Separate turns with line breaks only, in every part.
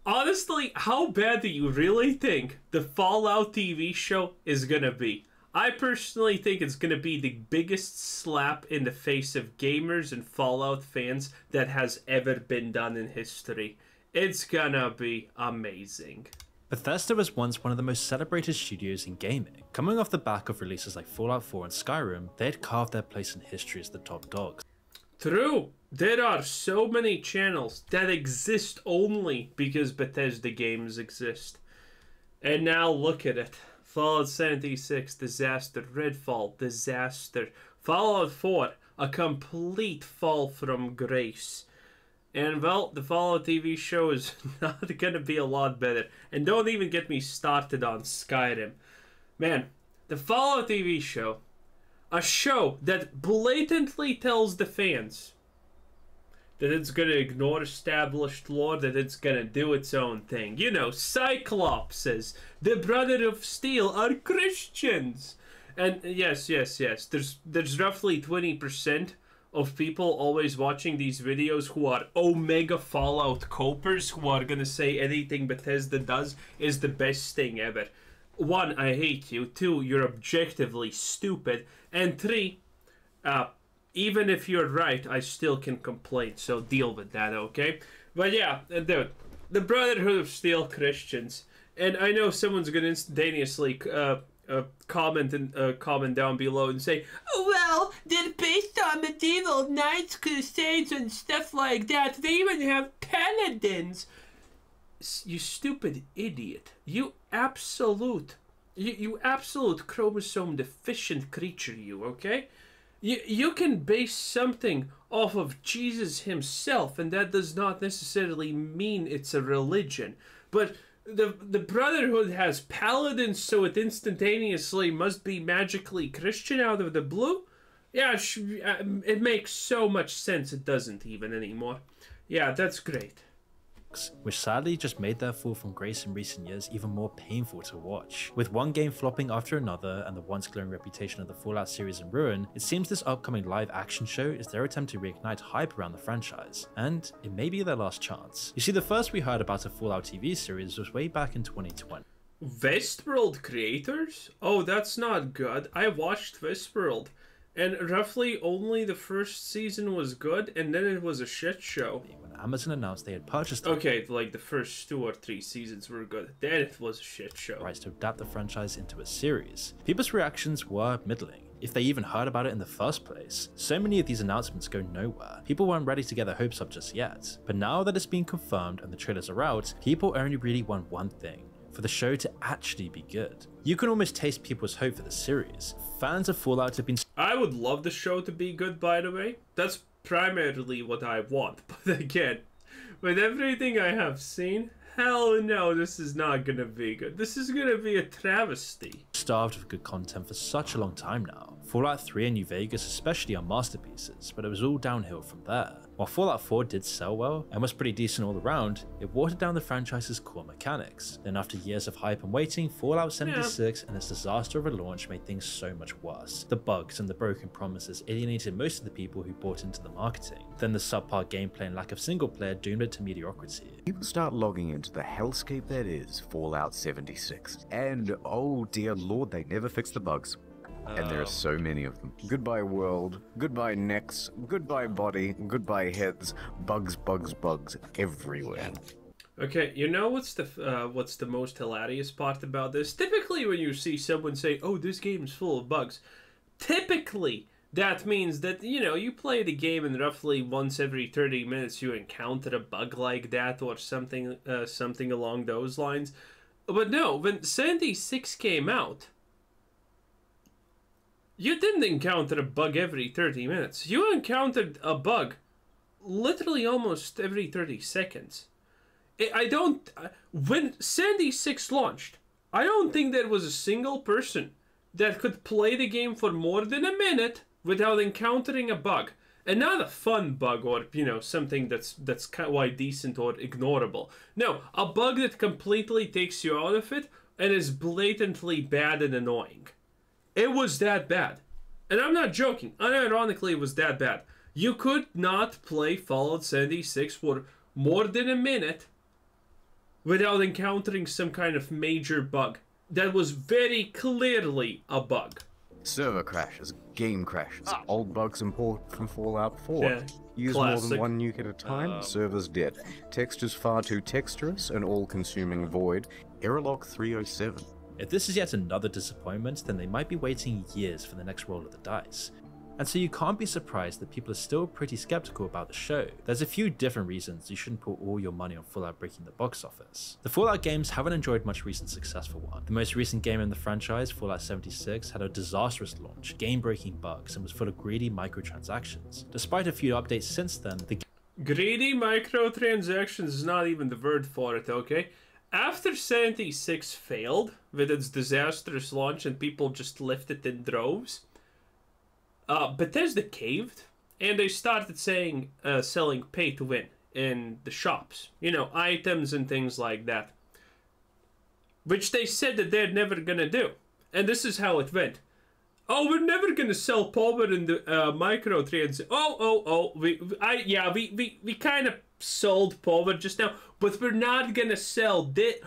Honestly, how bad do you really think the Fallout TV show is gonna be? I personally think it's gonna be the biggest slap in the face of gamers and Fallout fans that has ever been done in history. It's gonna be amazing.
Bethesda was once one of the most celebrated studios in gaming. Coming off the back of releases like Fallout 4 and Skyrim, they had carved their place in history as the top dogs.
True. There are so many channels that exist only because Bethesda games exist. And now look at it. Fallout 76, disaster. Redfall, disaster. Fallout 4, a complete fall from grace. And well, the Fallout TV show is not gonna be a lot better. And don't even get me started on Skyrim. Man, the Fallout TV show, a show that blatantly tells the fans that it's gonna ignore established lore, that it's gonna do its own thing. You know, Cyclopses, the Brother of Steel, are Christians. And yes, there's roughly 20% of people always watching these videos who are Omega Fallout copers, who are gonna say anything Bethesda does is the best thing ever. 1, I hate you. 2, you're objectively stupid. And 3, even if you're right, I still can complain, so deal with that, okay? But yeah, dude, the Brotherhood of Steel Christians, and I know someone's gonna instantaneously comment down below and say, oh, well, they're based on medieval knights, crusades, and stuff like that. They even have paladins. You stupid idiot. You absolute chromosome deficient creature, you, okay? You can base something off of Jesus himself, and that does not necessarily mean it's a religion. But the Brotherhood has paladins, so it instantaneously must be magically Christian out of the blue? Yeah, it makes so much sense it doesn't even anymore. Yeah, that's great.
Which sadly just made their fall from grace in recent years even more painful to watch. With one game flopping after another and the once glowing reputation of the Fallout series in ruin, it seems this upcoming live action show is their attempt to reignite hype around the franchise, and it may be their last chance. You see, the first we heard about a Fallout TV series was way back in 2020.
Westworld creators? Oh, that's not good. I watched Westworld, and roughly only the first season was good, and then it was a shit show.
When Amazon announced they had purchased it.
Okay, like the first 2 or 3 seasons were good, then it was a shit show.
Rights to adapt the franchise into a series. People's reactions were middling, if they even heard about it in the first place. So many of these announcements go nowhere. People weren't ready to get their hopes up just yet. But now that it's been confirmed and the trailers are out, people only really want one thing: for the show to actually be good. You can almost taste people's hope for the series. Fans of Fallout have been—
I would love the show to be good, by the way. That's primarily what I want. But again, with everything I have seen, hell no, this is not gonna be good. This is gonna be a travesty.
starved of good content for such a long time now. Fallout 3 and New Vegas especially are masterpieces, but it was all downhill from there. While Fallout 4 did sell well, and was pretty decent all around, it watered down the franchise's core mechanics. Then after years of hype and waiting, Fallout 76 and its disaster of a launch made things so much worse. The bugs and the broken promises alienated most of the people who bought into the marketing. Then the subpar gameplay and lack of single player doomed it to mediocrity.
People start logging into the hellscape that is Fallout 76. And oh dear lord, they never fix the bugs. And there are so many of them. Goodbye world, goodbye necks, goodbye body, goodbye heads, bugs, bugs, bugs everywhere.
Okay, you know what's the most hilarious part about this? Typically when you see someone say, oh, this game's full of bugs, typically that means that, you know, you play the game and roughly once every 30 minutes you encounter a bug like that or something, something along those lines. But no, when 76 came out, you didn't encounter a bug every 30 minutes. You encountered a bug literally almost every 30 seconds. When 76 launched, I don't think there was a single person that could play the game for more than a minute without encountering a bug. And not a fun bug or, you know, something that's quite decent or ignorable. No, a bug that completely takes you out of it and is blatantly bad and annoying. It was that bad. And I'm not joking. Unironically, it was that bad. You could not play Fallout 76 for more than a minute without encountering some kind of major bug that was very clearly a bug.
Server crashes, game crashes, old bugs import from Fallout 4.
Yeah,
Use
classic.
more than one nuke at a time, server's dead. Textures far too texturous, an all-consuming void. Errorlog 307.
If this is yet another disappointment, then they might be waiting years for the next roll of the dice. And so you can't be surprised that people are still pretty skeptical about the show. There's a few different reasons you shouldn't put all your money on Fallout breaking the box office. The Fallout games haven't enjoyed much recent success for one. The most recent game in the franchise, Fallout 76, had a disastrous launch, game-breaking bugs, and was full of greedy microtransactions. Despite a few updates since then, the
Greedy microtransactions is not even the word for it, okay? After 76 failed with its disastrous launch and people just left it in droves, Bethesda caved, and they started selling pay to win in the shops. You know, items and things like that. Which they said that they're never gonna do. And this is how it went. Oh, we're never gonna sell power in the microtransactions. We kind of sold power just now, but we're not gonna sell this.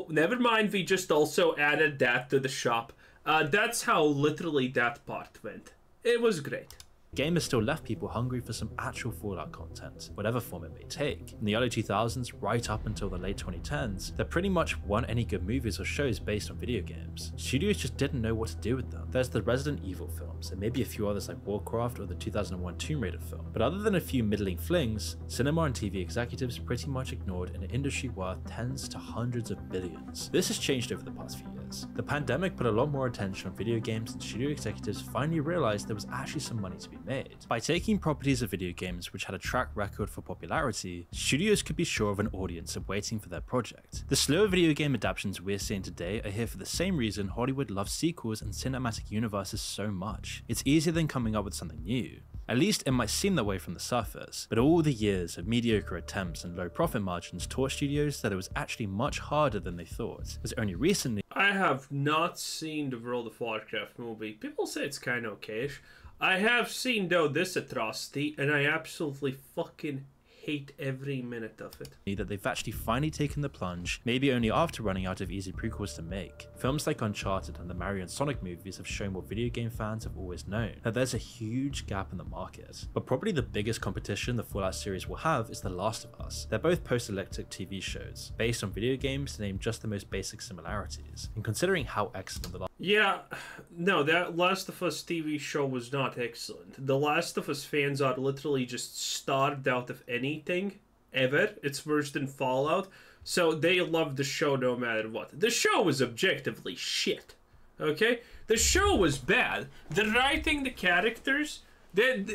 Never mind, we just also added that to the shop. That's how literally that part went. It was great.
The game has still left people hungry for some actual Fallout content, whatever form it may take. In the early 2000s, right up until the late 2010s, there pretty much weren't any good movies or shows based on video games. Studios just didn't know what to do with them. There's the Resident Evil films, and maybe a few others like Warcraft or the 2001 Tomb Raider film, but other than a few middling flings, cinema and TV executives pretty much ignored an industry worth tens to hundreds of billions. This has changed over the past few years. The pandemic put a lot more attention on video games, and studio executives finally realized there was actually some money to be made. By taking properties of video games which had a track record for popularity, studios could be sure of an audience and waiting for their project. The slower video game adaptations we're seeing today are here for the same reason Hollywood loves sequels and cinematic universes so much. It's easier than coming up with something new. At least it might seem that way from the surface, but all the years of mediocre attempts and low profit margins taught studios that it was actually much harder than they thought, as only recently—
I have not seen the World of Warcraft movie. People say it's kind of okayish. I have seen, though, this atrocity, and I absolutely fucking hate every minute of it.
that they've actually finally taken the plunge, maybe only after running out of easy prequels to make. Films like Uncharted and the Mario and Sonic movies have shown what video game fans have always known, that there's a huge gap in the market. But probably the biggest competition the Fallout series will have is The Last of Us. They're both post-apocalyptic TV shows, based on video games to name just the most basic similarities. And considering how excellent The
that Last of Us TV show was not excellent. The Last of Us fans are literally just starved out of anything ever. It's worse than Fallout, so they love the show no matter what. The show was objectively shit, okay? The show was bad. The writing, the characters,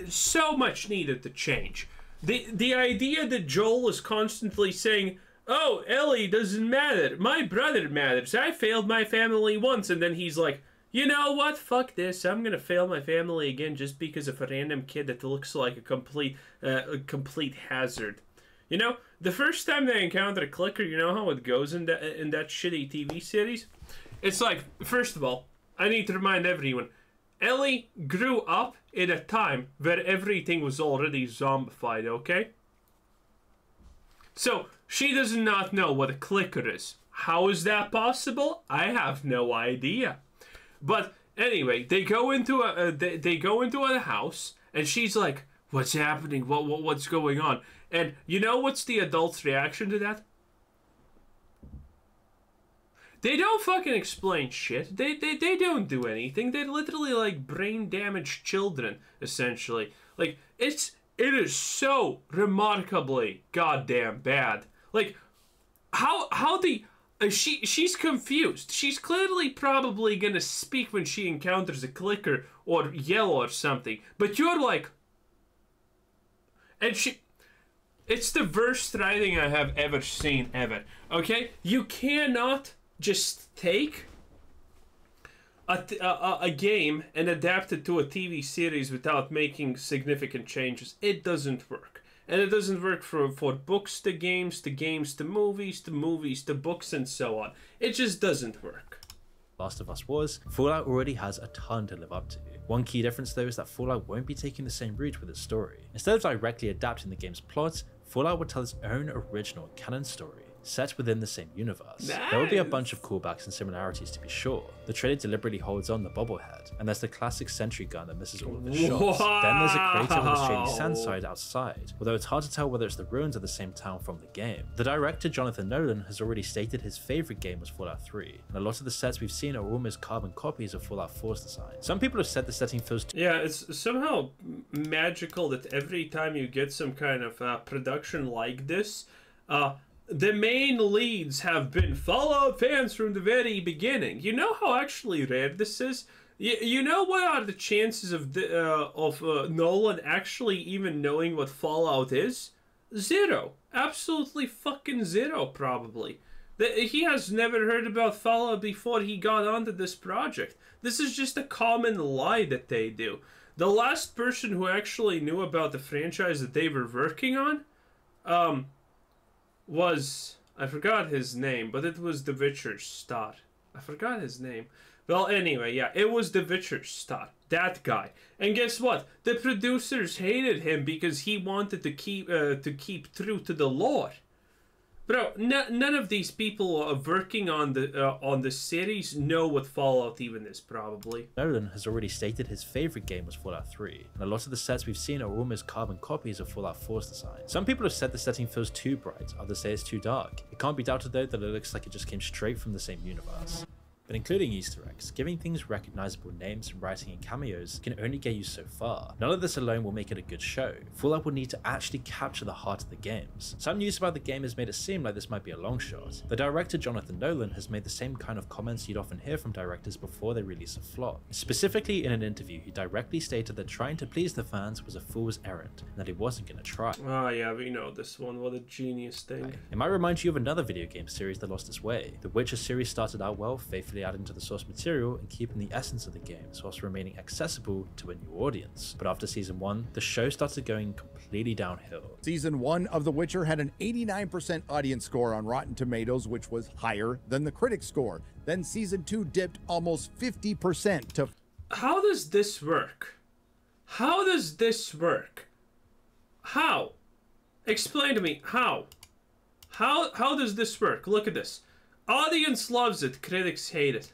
so much needed to change. The idea that Joel is constantly saying, oh, Ellie doesn't matter, my brother matters, I failed my family once, and then he's like, you know what, fuck this, I'm gonna fail my family again just because of a random kid that looks like a complete hazard. You know, the first time they encounter a clicker, you know how it goes in that shitty TV series? It's like, first of all, I need to remind everyone, Ellie grew up in a time where everything was already zombified, okay? So, she does not know what a clicker is. How is that possible? I have no idea. But anyway, they go into a house, and she's like, "What's happening? What's going on?" And you know what's the adult's reaction to that? They don't fucking explain shit. They don't do anything. They're literally like brain damaged children, essentially. Like it is so remarkably goddamn bad. Like how the she's confused. She's clearly probably gonna speak when she encounters a clicker or yell or something. But you're like, and it's the worst writing I have ever seen ever. Okay, you cannot just take a game and adapt it to a TV series without making significant changes. It doesn't work. And it doesn't work for books to games to movies to books and so on. It just doesn't work.
Last of Us was, Fallout already has a ton to live up to. One key difference though is that Fallout won't be taking the same route with its story. Instead of directly adapting the game's plot, Fallout will tell its own original canon story. set within the same universe. There will be a bunch of callbacks and similarities to be sure. The trailer deliberately holds on the bobblehead, and there's the classic sentry gun that misses all of the shots. Then there's a crater with a shady sandside outside, although it's hard to tell whether it's the ruins of the same town from the game. The director Jonathan Nolan has already stated his favourite game was Fallout 3, and a lot of the sets we've seen are almost carbon copies of Fallout 4's design. Some people have said the setting feels
Yeah, it's somehow magical that every time you get some kind of production like this, the main leads have been Fallout fans from the very beginning. You know how actually rare this is? You know what are the chances of Nolan actually even knowing what Fallout is? Zero. Absolutely fucking zero, probably. He has never heard about Fallout before he got onto this project. This is just a common lie that they do. The last person who actually knew about the franchise that they were working on, was... I forgot his name, but it was the Witcher star. I forgot his name. Well, anyway, yeah, it was the Witcher star. That guy. And guess what? The producers hated him because he wanted to keep true to the lore. Bro, none of these people working on the series know what Fallout even is, probably.
Nolan has already stated his favourite game was Fallout 3, and a lot of the sets we've seen are almost carbon copies of Fallout 4's design. Some people have said the setting feels too bright, others say it's too dark. It can't be doubted though that it looks like it just came straight from the same universe. But including Easter eggs, giving things recognizable names and writing and cameos can only get you so far. None of this alone will make it a good show. Fallout will need to actually capture the heart of the games. Some news about the game has made it seem like this might be a long shot. The director Jonathan Nolan has made the same kind of comments you'd often hear from directors before they release a flop. Specifically in an interview, he directly stated that trying to please the fans was a fool's errand, and that he wasn't going to try.
Oh yeah, we know this one. What a genius thing.
It might remind you of another video game series that lost its way. The Witcher series started out well, faithfully adding to the source material and keeping the essence of the games whilst remaining accessible to a new audience. But after season 1, the show started going completely downhill.
Season 1 of The Witcher had an 89% audience score on Rotten Tomatoes, which was higher than the critic score. Then season 2 dipped almost 50% to...
How does this work? How does this work? How? Explain to me, how? How does this work? Look at this. Audience loves it, critics hate it.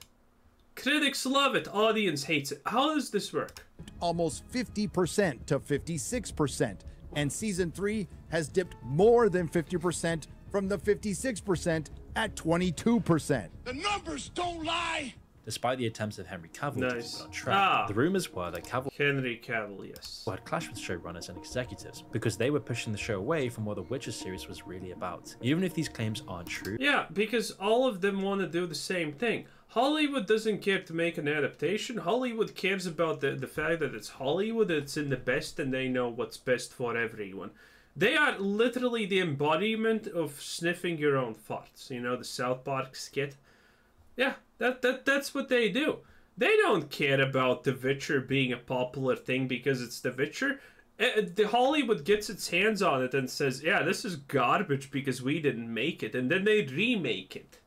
Critics love it, audience hates it. How does this work?
Almost 50% to 56%. And season 3 has dipped more than 50% from the 56% at 22%.
The numbers don't lie!
Despite the attempts of Henry Cavill to keep it on track, the rumors were that Cavill
Henry Cavill, yes,
had clashed with showrunners and executives because they were pushing the show away from what the Witcher series was really about. Even if these claims aren't true.
Yeah, because all of them want to do the same thing. Hollywood doesn't care to make an adaptation. Hollywood cares about the fact that it's Hollywood, it's in the best, and they know what's best for everyone. They are literally the embodiment of sniffing your own farts. You know, the South Park skit? Yeah, that's what they do. They don't care about The Witcher being a popular thing because it's The Witcher. The Hollywood gets its hands on it and says, yeah, this is garbage because we didn't make it. And then they remake it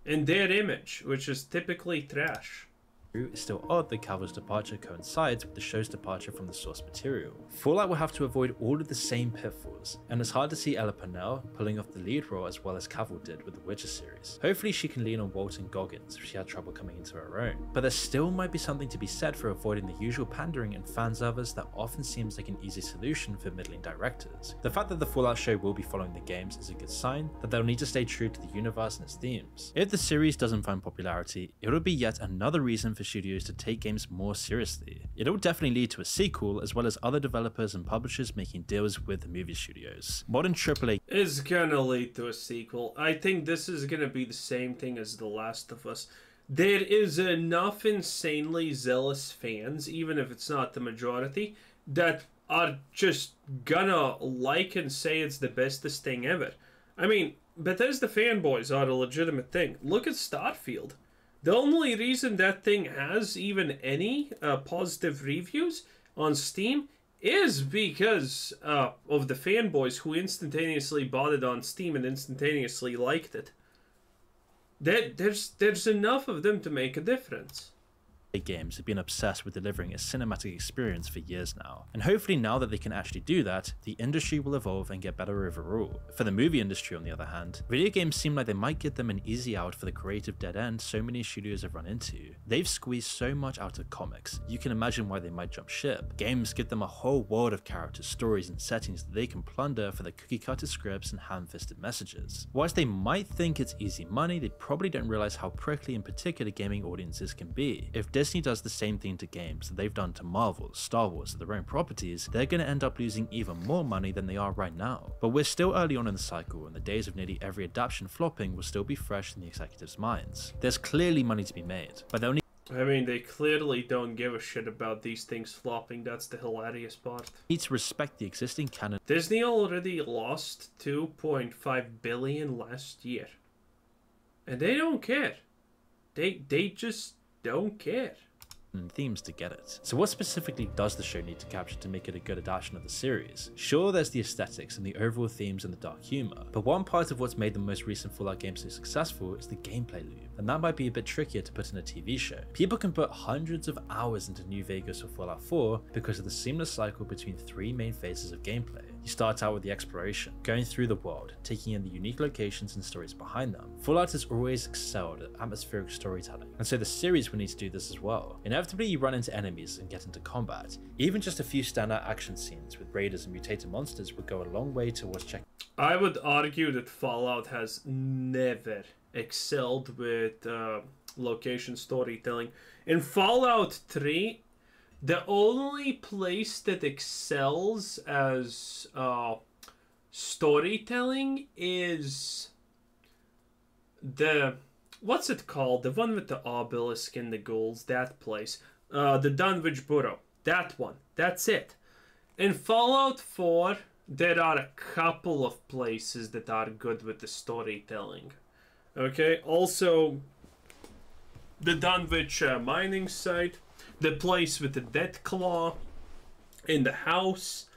in their image, which is typically trash.
It's still odd that Cavill's departure coincides with the show's departure from the source material. Fallout will have to avoid all of the same pitfalls, and it's hard to see Ella Purnell pulling off the lead role as well as Cavill did with the Witcher series. Hopefully she can lean on Walton Goggins if she had trouble coming into her own, but there still might be something to be said for avoiding the usual pandering and fan service that often seems like an easy solution for middling directors. The fact that the Fallout show will be following the games is a good sign that they'll need to stay true to the universe and its themes. If the series doesn't find popularity, it'll be yet another reason for studios to take games more seriously. It'll definitely lead to a sequel, as well as other developers and publishers making deals with the movie studios. Modern AAA
is gonna lead to a sequel. I think this is gonna be the same thing as The Last of Us. There is enough insanely zealous fans, even if it's not the majority, that are just gonna like and say it's the bestest thing ever. I mean, Bethesda fanboys are a legitimate thing. Look at Starfield. The only reason that thing has even any positive reviews on Steam is because of the fanboys who instantaneously bought it on Steam and instantaneously liked it. There's enough of them to make a difference.
games have been obsessed with delivering a cinematic experience for years now, and hopefully now that they can actually do that, the industry will evolve and get better overall. For the movie industry on the other hand, video games seem like they might give them an easy out for the creative dead end so many studios have run into. They've squeezed so much out of comics, you can imagine why they might jump ship. Games give them a whole world of characters, stories and settings that they can plunder for the cookie cutter scripts and ham-fisted messages. Whilst they might think it's easy money, they probably don't realize how prickly and particular gaming audiences can be. If Disney does the same thing to games that they've done to Marvel, Star Wars, their own properties, they're going to end up losing even more money than they are right now. But we're still early on in the cycle, and the days of nearly every adaptation flopping will still be fresh in the executives' minds. There's clearly money to be made, but they'll
they clearly don't give a shit about these things flopping. That's the hilarious part.
need to respect the existing canon.
Disney already lost $2.5 billion last year. And they don't care. They just don't care.
And themes to get it. So what specifically does the show need to capture to make it a good adaptation of the series? Sure, there's the aesthetics and the overall themes and the dark humor, but one part of what's made the most recent Fallout games so successful is the gameplay loop, and that might be a bit trickier to put in a TV show. People can put hundreds of hours into New Vegas or Fallout 4 because of the seamless cycle between 3 main phases of gameplay. You start out with the exploration, going through the world, taking in the unique locations and stories behind them. Fallout has always excelled at atmospheric storytelling, and so the series will need to do this as well. Inevitably, you run into enemies and get into combat. Even just a few standout action scenes with raiders and mutated monsters would go a long way towards checking.
I would argue that Fallout has never excelled with location storytelling. In Fallout 3, the only place that excels as storytelling is the... what's it called? The one with the obelisk and the ghouls, that place. The Dunwich Burrow. That one. That's it. In Fallout 4, there are a couple of places that are good with the storytelling. Okay, also the Dunwich mining site, the place with the death claw in the house,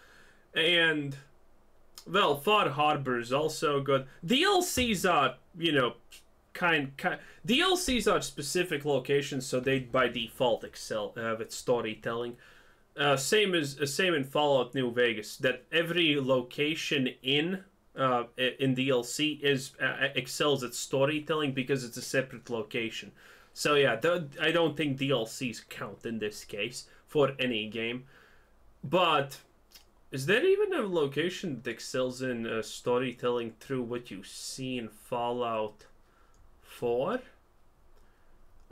and, well, Far Harbor is also good. DLCs are, you know, DLCs are specific locations, so they by default excel with storytelling. Same in Fallout New Vegas, that every location in DLC is excels at storytelling because it's a separate location. So yeah, I don't think DLCs count in this case for any game. But is there even a location that excels in storytelling through what you see in Fallout 4?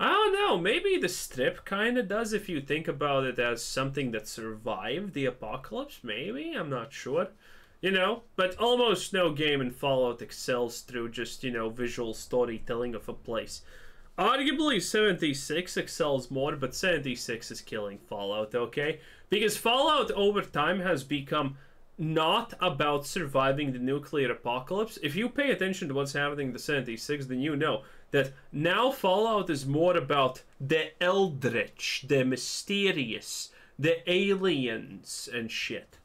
I don't know, maybe the Strip kind of does if you think about it as something that survived the apocalypse, maybe? I'm not sure. You know, but almost no game in Fallout excels through just, you know, visual storytelling of a place. Arguably 76 excels more, but 76 is killing Fallout, okay? Because Fallout over time has become not about surviving the nuclear apocalypse. If you pay attention to what's happening in the 76, then you know that now Fallout is more about the eldritch, the mysterious, the aliens and shit.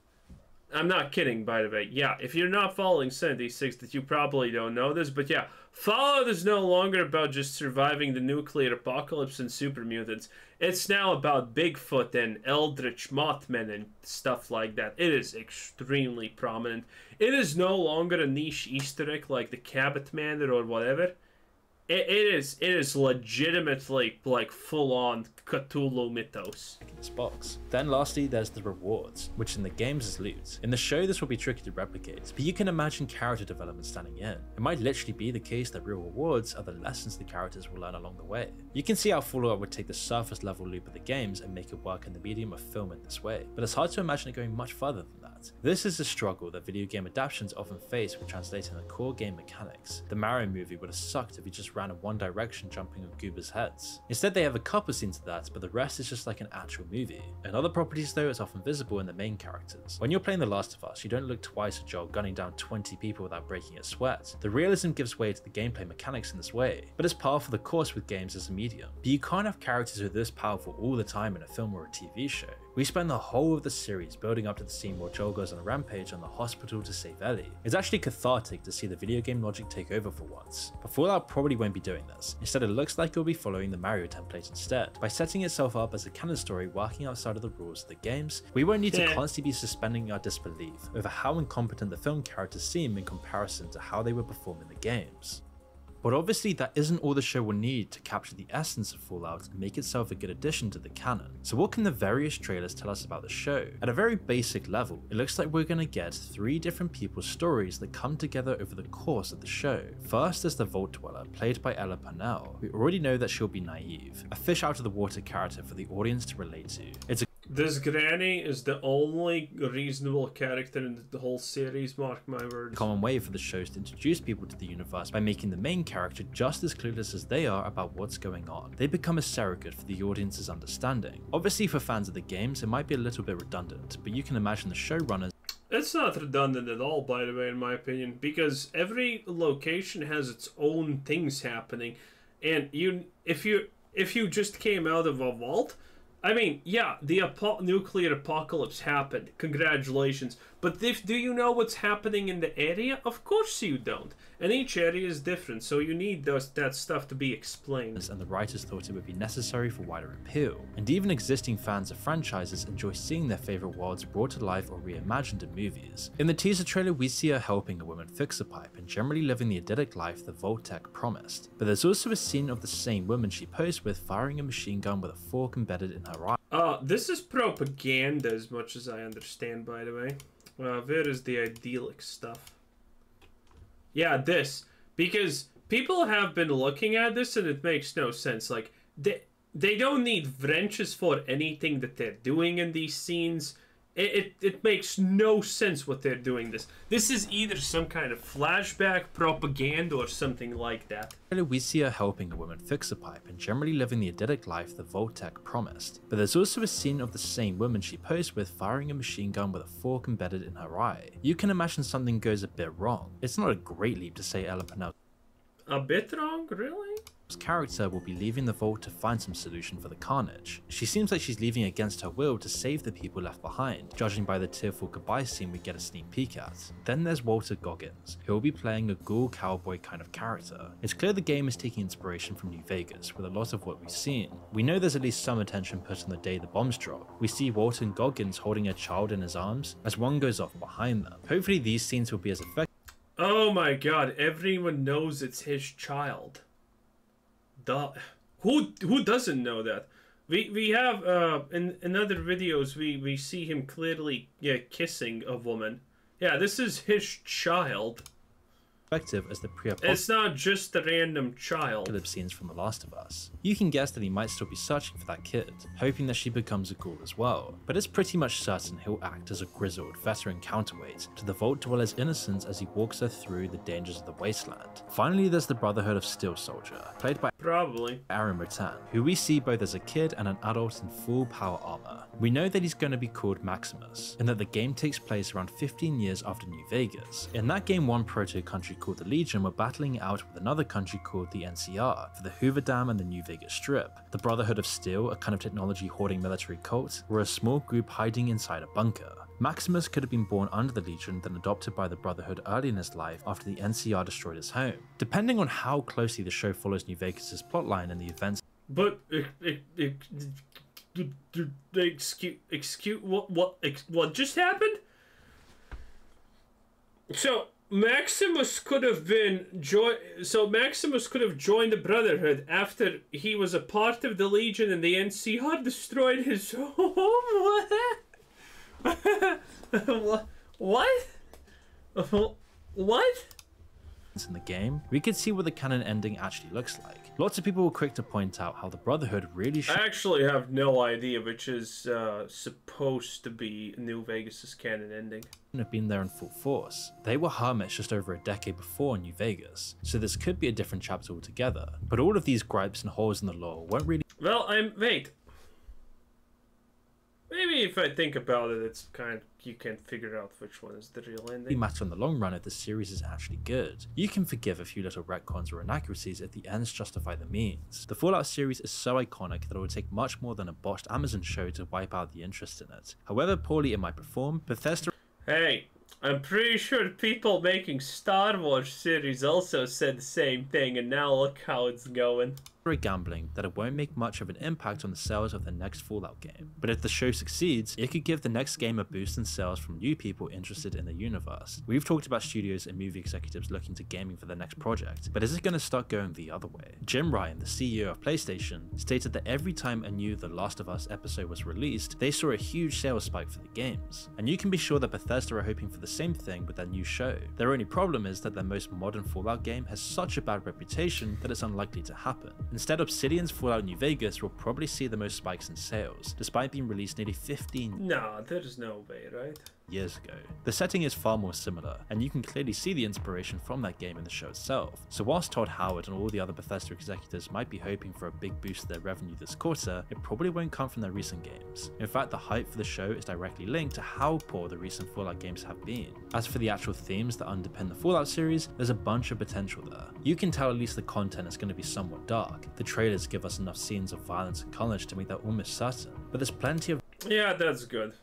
I'm not kidding, by the way. Yeah, if you're not following 76, that you probably don't know this, but yeah, Fallout is no longer about just surviving the nuclear apocalypse and super mutants. It's now about Bigfoot and eldritch Mothmen and stuff like that. It is extremely prominent. It is no longer a niche Easter egg like the Cabot Manor or whatever. It is legitimately like full-on Cthulhu mythos.
This box. Then lastly, there's the rewards, which in the games is loot. In the show, this will be tricky to replicate, but you can imagine character development standing in. It might literally be the case that real rewards are the lessons the characters will learn along the way. You can see how Fallout would take the surface level loop of the games and make it work in the medium of film in this way, but it's hard to imagine it going much further than that. This is a struggle that video game adaptations often face with translating the core game mechanics. The Mario movie would have sucked if you just ran in one direction jumping on Goobers' heads. Instead, they have a couple scenes of that, but the rest is just like an actual movie. In other properties though, it's often visible in the main characters. When you're playing The Last of Us, you don't look twice at Joel gunning down 20 people without breaking a sweat. The realism gives way to the gameplay mechanics in this way, but it's par for the course with games as a medium. But you can't have characters who are this powerful all the time in a film or a TV show. We spend the whole of the series building up to the scene where Joel goes on a rampage on the hospital to save Ellie. It's actually cathartic to see the video game logic take over for once, but Fallout probably won't be doing this. Instead, it looks like it'll be following the Mario template instead. By setting itself up as a canon story working outside of the rules of the games, we won't need to constantly be suspending our disbelief over how incompetent the film characters seem in comparison to how they would perform in the games. But obviously that isn't all the show will need to capture the essence of Fallout and make itself a good addition to the canon. So what can the various trailers tell us about the show? At a very basic level, it looks like we're going to get 3 different people's stories that come together over the course of the show. First is the Vault Dweller, played by Ella Purnell. We already know that she'll be naive, a fish out of the water character for the audience to relate to.
This granny is the only reasonable character in the whole series, mark my words.
A common way for the shows to introduce people to the universe by making the main character just as clueless as they are about what's going on. They become a surrogate for the audience's understanding. Obviously for fans of the games, it might be a little bit redundant, but you can imagine the showrunners.
It's not redundant at all, by the way, in my opinion, because every location has its own things happening, and if you just came out of a vault, I mean, yeah, the nuclear apocalypse happened. Congratulations. But do you know what's happening in the area? Of course you don't. And each area is different, so you need that stuff to be explained.
And the writers thought it would be necessary for wider appeal. And even existing fans of franchises enjoy seeing their favorite worlds brought to life or reimagined in movies. In the teaser trailer, we see her helping a woman fix a pipe and generally living the idyllic life the Vault-Tec promised. But there's also a scene of the same woman she posed with firing a machine gun with a fork embedded in her eye.
This is propaganda as much as I understand, by the way. Where is the idyllic stuff? Yeah, this. Because people have been looking at this and it makes no sense. Like, they don't need wrenches for anything that they're doing in these scenes. It makes no sense what they're doing this. This is either some kind of flashback propaganda or something like that.
We see her helping a woman fix a pipe and generally living the idyllic life the Vault-Tec promised. But there's also a scene of the same woman she posed with firing a machine gun with a fork embedded in her eye. You can imagine something goes a bit wrong. It's not a great leap to say Ella Purnell.
A bit wrong? Really?
Character will be leaving the vault to find some solution for the carnage. She seems like she's leaving against her will to save the people left behind, judging by the tearful goodbye scene we get a sneak peek at. Then there's Walter Goggins, who will be playing a ghoul cowboy kind of character. It's clear the game is taking inspiration from New Vegas with a lot of what we've seen. We know there's at least some attention put on the day the bombs drop. We see Walter Goggins holding a child in his arms as one goes off behind them. Hopefully these scenes will be as effective.
Oh my god, everyone knows it's his child. Duh. Who doesn't know that? We have in other videos we see him clearly kissing a woman. Yeah, this is his child.
As the
it's not just a random child.
Scenes from The Last of Us. You can guess that he might still be searching for that kid, hoping that she becomes a ghoul as well, but it's pretty much certain he'll act as a grizzled veteran counterweight to the Vault Dweller's innocence as he walks her through the dangers of the wasteland. Finally, there's the Brotherhood of Steel Soldier, played by Aaron Rutan, who we see both as a kid and an adult in full power armor. We know that he's going to be called Maximus, and that the game takes place around 15 years after New Vegas. In that game, one proto-country called the Legion were battling it out with another country called the NCR for the Hoover Dam and the New Vegas Strip. The Brotherhood of Steel, a kind of technology hoarding military cult, were a small group hiding inside a bunker. Maximus could have been born under the Legion, then adopted by the Brotherhood early in his life after the NCR destroyed his home. Depending on how closely the show follows New Vegas' plotline and the events.
But excuse what just happened? So Maximus could have joined the Brotherhood after he was a part of the Legion and the NCR destroyed his home. What? What?
In the game, we could see what the canon ending actually looks like. Lots of people were quick to point out how the Brotherhood really
I actually have no idea which is supposed to be New Vegas' canon ending.
Have been there in full force. They were hermits just over a decade before New Vegas, so this could be a different chapter altogether. But all of these gripes and holes in the lore won't really.
Well, wait. Maybe Actually, if I think about it, it's kind of, you can figure out which one is the real ending.
matter in the long run if the series is actually good. You can forgive a few little retcons or inaccuracies if the ends justify the means. The Fallout series is so iconic that it would take much more than a botched Amazon show to wipe out the interest in it. However poorly it might perform, Bethesda
Hey, I'm pretty sure people making Star Wars series also said the same thing, and now look how it's going.
are gambling that it won't make much of an impact on the sales of the next Fallout game. But if the show succeeds, it could give the next game a boost in sales from new people interested in the universe. We've talked about studios and movie executives looking to gaming for the next project, but is it going to start going the other way? Jim Ryan, the CEO of PlayStation, stated that every time a new The Last of Us episode was released, they saw a huge sales spike for the games. And you can be sure that Bethesda are hoping for the same thing with their new show. Their only problem is that their most modern Fallout game has such a bad reputation that it's unlikely to happen. Instead, Obsidian's Fallout New Vegas will probably see the most spikes in sales, despite being released nearly 15
No, there's no way, right?
years ago. The setting is far more similar, and you can clearly see the inspiration from that game in the show itself. So whilst Todd Howard and all the other Bethesda executives might be hoping for a big boost to their revenue this quarter, it probably won't come from their recent games. In fact, the hype for the show is directly linked to how poor the recent Fallout games have been. As for the actual themes that underpin the Fallout series, there's a bunch of potential there. You can tell at least the content is going to be somewhat dark. The trailers give us enough scenes of violence and carnage to make that almost certain, but there's plenty of
Yeah, that's good.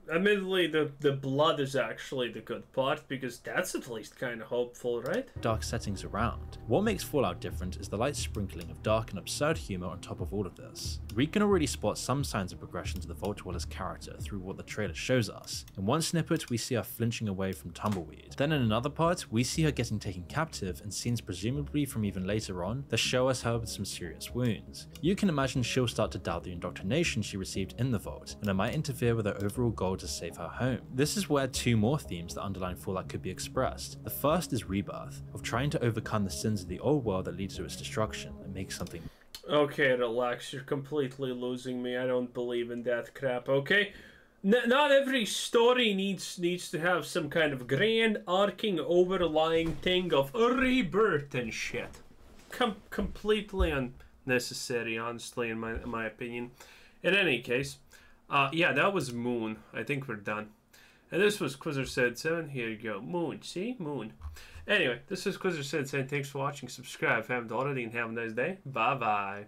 Admittedly, the blood is actually the good part, because that's at least kind of hopeful, right?
dark settings around. What makes Fallout different is the light sprinkling of dark and absurd humor on top of all of this. We can already spot some signs of progression to the Vault Dweller's character through what the trailer shows us. In one snippet, we see her flinching away from Tumbleweed. Then in another part, we see her getting taken captive, and scenes presumably from even later on that show us her with some serious wounds. You can imagine she'll start to doubt the indoctrination she received in the Vault, and it might interfere with her overall goal to save her home. This is where two more themes that underline Fallout could be expressed. The first is rebirth, of trying to overcome the sins of the old world that leads to its destruction and make something.
Okay, relax, you're completely losing me. I don't believe in that crap, okay? Not every story needs to have some kind of grand, arcing, overlying thing of a rebirth and shit. Completely unnecessary, honestly, in my opinion. In any case, yeah, that was Moon. I think we're done. And this was Quizzer Said 7. Here you go. Moon. See? Moon. Anyway, this is Quizzer Said 7. Thanks for watching. Subscribe if you haven't already, and have a nice day. Bye-bye.